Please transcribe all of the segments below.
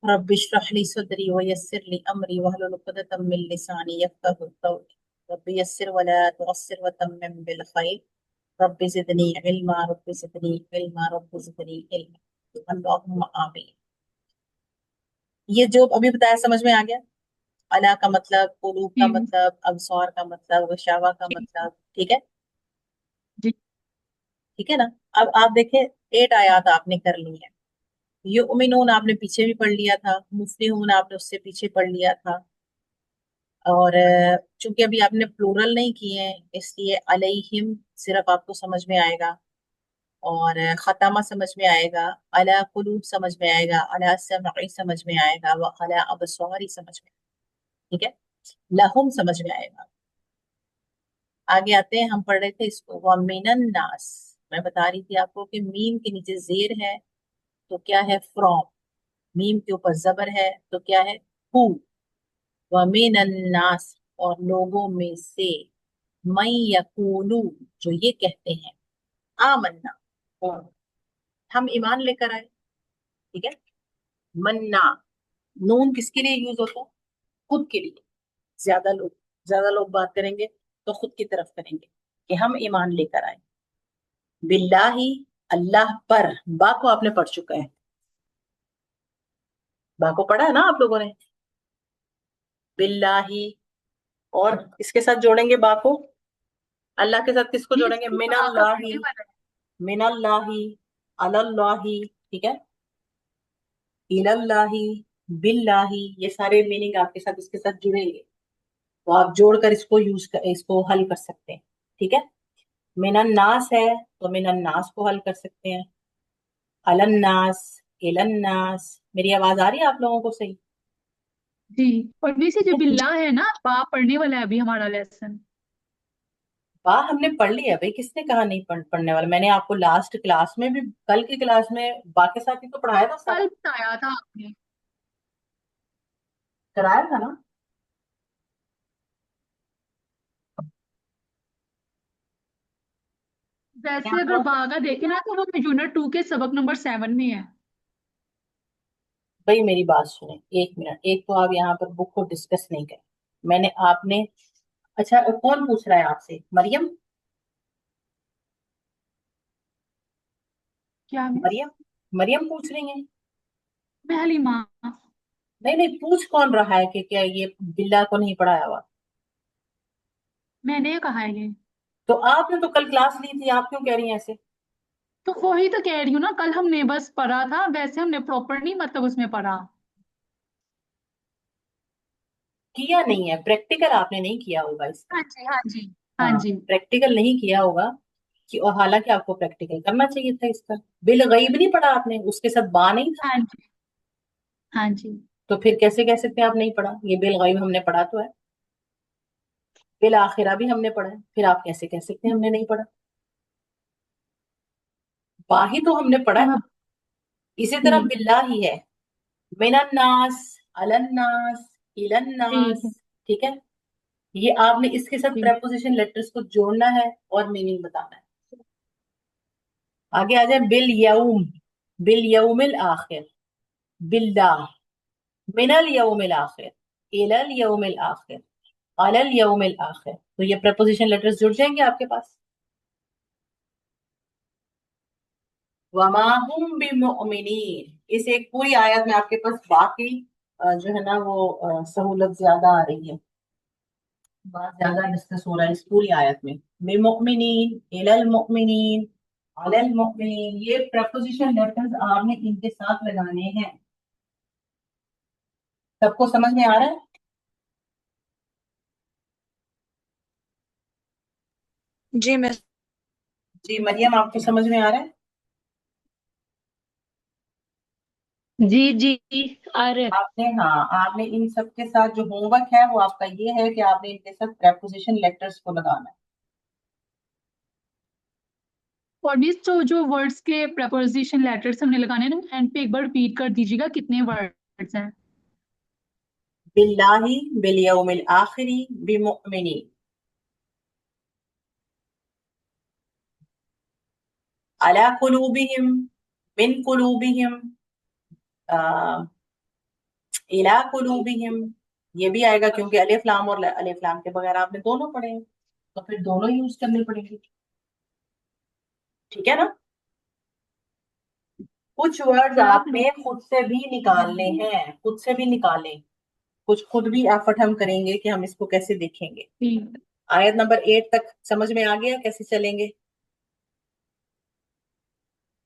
Rabbi इश्रह ली सदरी व यस्सिर ली अमरी वहलुल उक़दतम मिन लिसानी यफ़क़हू क़ौली रब्बि यस्सिर वला तुअस्सिर व तम्मिम बिल खैर रब्बि ज़िदनी इल्मा रब्बि ज़िदनी इल्मा रब्बि ज़िदनी इल्मा अल्लाहुम्मा आमीन। ये जो अभी बताया समझ में आ गया? अला का मतलब, कुलूब का जी मतलब, अबसार का मतलब, गशावा का जी मतलब, ठीक है? जी। ठीक है ना? अब आप देखें, 8 आयात आपने कर ली है। युमिनून आपने पीछे भी पढ़ लिया था, मुफ्लिहून आपने उससे पीछे पढ़ लिया था, और चूंकि अभी आपने प्लूरल नहीं किए हैं इसलिए अलैहिम सिर्फ आपको समझ में आएगा, और खतमा समझ में आएगा, अला कुलूब समझ में आएगा, अला समई समझ में आएगा, व अला अबसारी समझ में, ठीक है? लहुम समझ में आएगा। आगे आते हैं, हम पढ़ रहे थे इसको, व मिनन नास। मैं बता रही थी आपको कि मीम के नीचे जेर है तो क्या है? फ्रॉम। मीम के ऊपर जबर है तो क्या है? हु। व मिनन नास, और लोगों में से, मैं यकूलू, जो ये कहते हैं, आमन्ना, और हम ईमान लेकर आए, ठीक है? मन्ना, नून किसके लिए यूज होता है? खुद के लिए। ज्यादा लोग बात करेंगे तो खुद की तरफ करेंगे कि हम ईमान लेकर आए। बिल्लाही, अल्लाह पर, बा को आपने पढ़ चुका है, बा को पढ़ा है ना आप लोगों ने? बिल्लाही, और इसके साथ जोड़ेंगे बा को, अल्लाह के साथ किसको जी, जोड़ेंगे? इसको बा का मिनल्लाही, पढ़ने वाला है। मिनल्लाही, अलल्लाही, ठीक है? इलल्लाही, बिल्लाही, ये सारे मीनिंग आपके साथ इसके साथ जुड़ेंगे, तो आप जोड़कर इसको हल कर सकते हैं, ठीक है? मिनन नास है तो मिनन नास को हल कर सकते हैं, अलन्नास, इलन्नास। मेरी आवाज आ रही है आप लोगों को सही? जी। और वैसे जो ठीक है। बिल्ला है ना, बा पढ़ने वाला है अभी हमारा लेसन। बा हमने पढ़ लिया भाई, किसने कहा नहीं पढ़ने वाला? मैंने आपको लास्ट क्लास में भी, कल की क्लास में बा के साथ ही तो पढ़ाया था कल सारा, बताया था आपने। कराया था ना? क्या वैसे अगर करो? बा का देखे ना तो वो यूनिट 2 के सबक नंबर 7 में है। भाई मेरी बात सुने, एक मिनट, एक तो आप यहाँ पर बुक को डिस्कस नहीं करें। मैंने आपने, अच्छा कौन पूछ रहा है आपसे? मरियम? क्या मिस? मरियम, मरियम पूछ रही है? मैं हलीमा। नहीं नहीं, पूछ कौन रहा है कि क्या ये बिल्ला को नहीं पढ़ाया हुआ? मैंने कहा है ये। तो आपने तो कल क्लास ली थी, आप क्यों कह रही हैं ऐसे? तो वही तो कह रही हूँ ना, कल हमने बस पढ़ा था, वैसे हमने प्रॉपर नहीं मतलब उसमें पढ़ा। किया नहीं है प्रैक्टिकल, आपने नहीं किया होगा इसका। हाँ जी हाँ जी। हाँ हाँ, जी प्रैक्टिकल नहीं किया होगा कि, और हालांकि आपको प्रैक्टिकल करना चाहिए था इसका। बिल गईब नहीं पढ़ा आपने, उसके साथ बा नहीं था, हाँ जी। हाँ जी। तो फिर कैसे कह सकते हैं आप नहीं पढ़ा? ये बिल गईब हमने पढ़ा तो है, बिल आखिरा भी हमने पढ़ा है, फिर आप कैसे कह सकते हैं हमने नहीं पढ़ा? बा ही तो हमने पढ़ा तो है। मैं इसी तरह ठीक है। बिल्ला ही है, मिनन्नास, अलन्नास, ठीक इलन्नास, है। ठीक है? ये आपने इसके साथ ठीक। प्रेपोजिशन लेटर्स को जोड़ना है और मीनिंग बताना है। आगे आ जाए, बिल यौम, बिल यौमिल आखिर, बिल्लाह, मिनल यौमिल आखिर, इलल यौमिल आखिर, अलल यौमिल आखिर, तो ये प्रपोजिशन लेटर्स जुड़ जाएंगे आपके पास। वमा हुम बिमुमिनीन, इस एक पूरी आयत में आपके पास बाकी जो है ना वो सहूलत ज्यादा आ रही है, बात ज्यादा डिस्कस हो रहा है इस पूरी आयत में। बिमुमिनीन, इलल मुमिनीन, अलल मुमिनीन, ये प्रपोजिशन लेटर्स आपने इनके साथ लगाने हैं। सबको समझ में आ रहा है? जी मिस। जी मरियम, आपको समझ में आ रहा है? जी जी। आ रहे। आपने, हाँ, आपने इन सब के साथ जो होमवर्क है वो आपका ये है कि आपने इनके साथ प्रेपोजिशन लेटर्स को लगाना है। और भी तो जो वर्ड्स के प्रपोजिशन लेटर्स हमने लगाने हैं ना, एंड पे एक बार रिपीट कर दीजिएगा कितने वर्ड्स हैं। बिल्लाहि, बिल यौमिल आखिरी, बिमुमिनीन, अला कुलूबिहिम, मिन कुलूबिहिम, इला कुलूबिहिम, ये भी आएगा क्योंकि अलिफ लाम और अलिफ लाम के बगैर आपने दोनों पढ़े हैं, तो फिर दोनों यूज करने पड़ेंगे। ठीक है ना। कुछ वर्ड्स ला आपने खुद से भी निकालने हैं, खुद से भी निकालें, कुछ खुद भी एफर्ट हम करेंगे कि हम इसको कैसे देखेंगे। ठीक आयत नंबर 8 तक समझ में आ गया कैसे चलेंगे।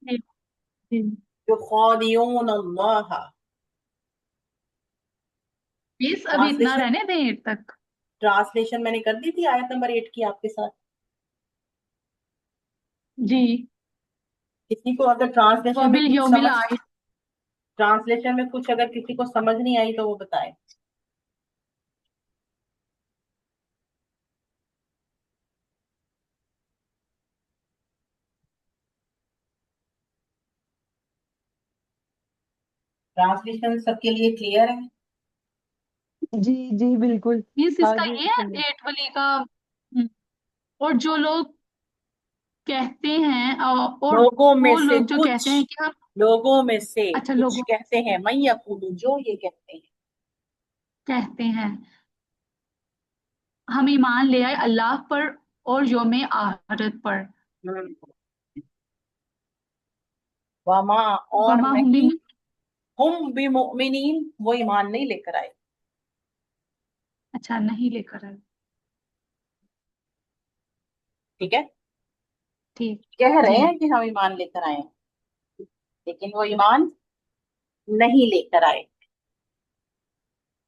है। जी। युखादिऊन अल्लाह। प्लीज अभी इतना ट्रांसलेशन, रहने दें 8 तक। ट्रांसलेशन मैंने कर दी थी आयत नंबर 8 की आपके साथ। जी। किसी को अगर ट्रांसलेशन में वबिल कुछ यौमिल समझ, आखिर। ट्रांसलेशन में कुछ अगर किसी को समझ नहीं आई तो वो बताए। ट्रांसलेशन सबके लिए क्लियर है। जी जी बिल्कुल। मीन्स हाँ इसका जी ये है 8 वाली का। और जो लोग कहते हैं और लोगों में वो से लोग जो कुछ, कहते हैं कि हम लोगों में से अच्छा कुछ लोगों कहते हैं, मैं यकूलू, जो ये कहते हैं। कहते हैं हम ईमान ले आए अल्लाह पर और यौम आखिरत पर। हम्म। वमा, और वमा हम भी। नहीं, हम भी मुमिनीन, वो ईमान नहीं लेकर आए। अच्छा नहीं लेकर आए। ठीक है। ठीक। कह रहे जी। हैं कि हम ईमान लेकर आए हैं, लेकिन वो ईमान नहीं लेकर आए।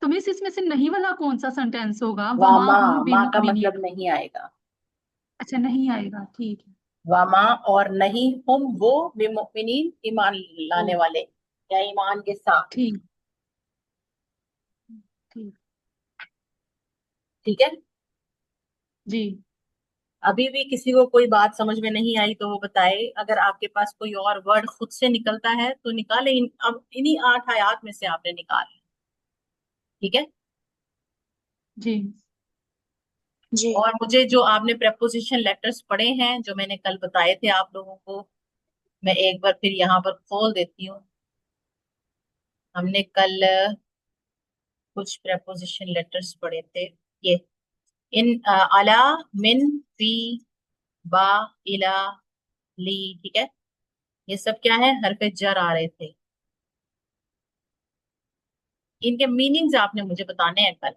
तो मिस इसमें से नहीं वाला कौन सा सेंटेंस होगा? वमा वामा, हम माँ का बिमुमिनीन। मतलब नहीं आएगा। अच्छा नहीं आएगा, ठीक है। वामा, और नहीं, हम वो बिमुमिनीन, ईमान लाने वाले या ईमान के साथ। ठीक। ठीक। ठीक है। जी। अभी भी किसी को कोई बात समझ में नहीं आई तो वो बताए, अगर आपके पास कोई और वर्ड खुद से निकलता है तो निकाले। अब इन्हीं 8 आयात में से आपने निकाले। ठीक है। जी। जी और मुझे जो आपने प्रेपोजिशन लेटर्स पढ़े हैं जो मैंने कल बताए थे आप लोगों को, मैं एक बार फिर यहाँ पर खोल देती हूँ। हमने कल कुछ प्रेपोजिशन लेटर्स पढ़े थे। ये इन, अला, मिन, फी, बा, इला, ली। ठीक है। ये सब क्या है, हरफ जर आ रहे थे। इनके मीनिंग्स आपने मुझे बताने हैं कल।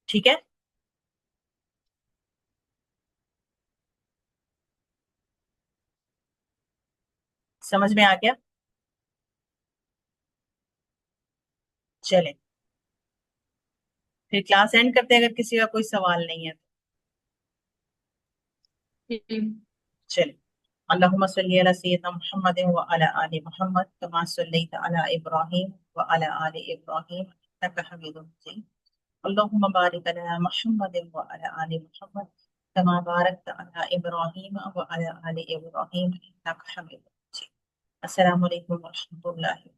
ठीक है। समझ में आ गया। चले फिर क्लास एंड करते हैं अगर किसी का कोई सवाल नहीं है तो। जी। चले। अल्लाहुम्मा सल्ली अला सय्यिदना मुहम्मद व अला आलि मुहम्मद कमा सल्लैता अला इब्राहीम व अला आलि इब्राहीम इन्नका हमीदुम मजीद। अल्लाहुम्मा बारिक अला मुहम्मद व अला आलि मुहम्मद कमा बारकता अला इब्राहीम व अला आलि इब्राहीम इन्नका हमीदुम मजीद। अस्सलामु अलैकुम व रहमतुल्लाहि